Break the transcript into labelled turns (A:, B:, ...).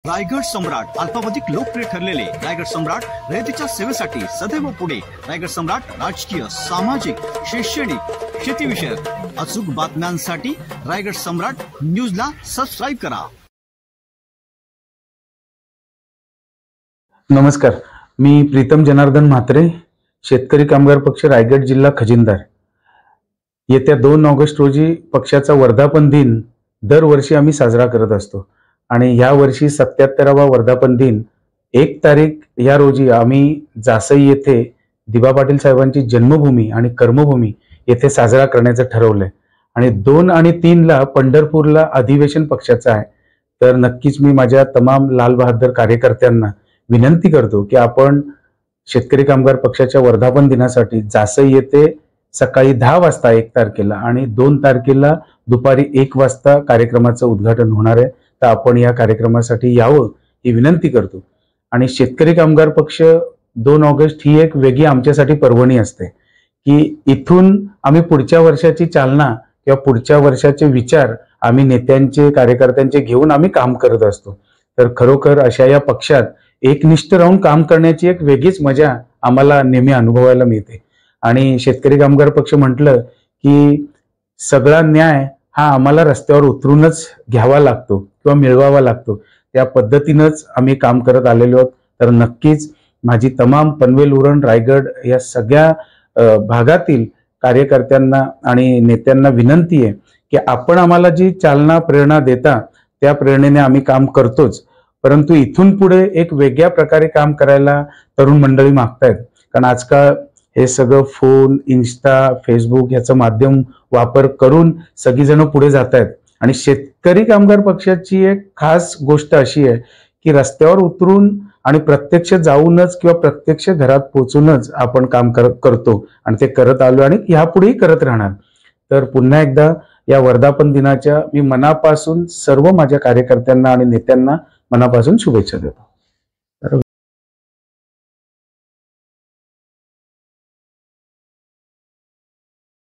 A: रायगड सम्राट अल्पावधिक लोकप्रिय ठरलेले रायगड सम्राट रयतेच्या सेवेसाठी सदैव पुढे। रायगड सम्राट राजकीय, सामाजिक, शैक्षणिक, शेतीविषयक अचूक बातम्यांसाठी रायगड सम्राट न्यूजला सबस्क्राइब करा।
B: नमस्कार, मी प्रीतम जनार्दन म्हात्रे, शेतकरी कामगार पक्ष रायगड जिल्हा खजिनदार। येत्या 2 ऑगस्ट रोजी पक्षाचा वर्धापन दिन दरवर्षी आम्ही साजरा करत असतो आणि या वर्षी 77वा वर्धापन दिन 1 तारीख या रोजी आम्ही जासई येथे दिबा पाटील साहेबांची जन्मभूमी आणि कर्मभूमी येथे साजरा करण्याचं ठरवलंय आणि 2 आणि 3 ला पंढरपूरला अधिवेशन पक्षाचं आहे। तर नक्कीच मी माझ्या तमाम लाल बहादूर कार्यकर्त्यांना विनंती करतो की आपण शेतकरी कामगार पक्षाच्या वर्धापन दिनासाठी जासई येथे सकाळी 10 वाजता 1 तारखेला आणि 2 तारखेला दुपारी 1 वाजता कार्यक्रमाचं उद्घाटन होणार आहे। तर आपण या कार्यक्रमासाठी यावं ही विनंती करतो। आणि शेतकरी कामगार पक्ष 2 ऑगस्ट ही एक वेगळी आमच्यासाठी पर्वणी असते की इथून आम्ही पुढच्या वर्षाची चालना किंवा पुढच्या वर्षाचे विचार आम्ही नेत्यांचे, कार्यकर्त्यांचे घेऊन आम्ही काम करत असतो। तर खरोखर अशा या पक्षात एकनिष्ठ राहून काम करण्याची एक वेगळीच मजा आम्हाला नेहमी अनुभवायला मिळते। आणि शेतकरी कामगार पक्ष म्हटलं की सगळा न्याय हा आम्हाला रस्त्यावर उतरूनच घ्यावा लागतो किंवा मिळवावा लागतो, त्या पद्धतीनेच आम्ही काम करत आलेलो आहोत। तर नक्कीच माझी तमाम पनवेल, उरण, रायगड या सगळ्या भागातील कार्यकर्त्यांना आणि नेत्यांना विनंती आहे की आपण आम्हाला जी चालना, प्रेरणा देता त्या प्रेरणेने आम्ही काम करतोच, परंतु इथून पुढे एक वेगळ्या प्रकारे काम करायला तरुण मंडळी मागतायत। कारण आजकाल हे सगळं फोन, इन्स्टा, फेसबुक याचं माध्यम वापर करून सगळीजण पुढे जात आहेत आणि शेतकरी कामगार पक्षाची एक खास गोष्ट अशी आहे की रस्त्यावर उतरून आणि प्रत्यक्ष जाऊनच किंवा प्रत्यक्ष घरात पोहोचूनच आपण काम करतो आणि ते करत आलो आणि यापुढेही करत राहणार। तर पुन्हा एकदा या वर्धापन दिनाच्या मी मनापासून सर्व माझ्या कार्यकर्त्यांना आणि नेत्यांना मनापासून शुभेच्छा देतो।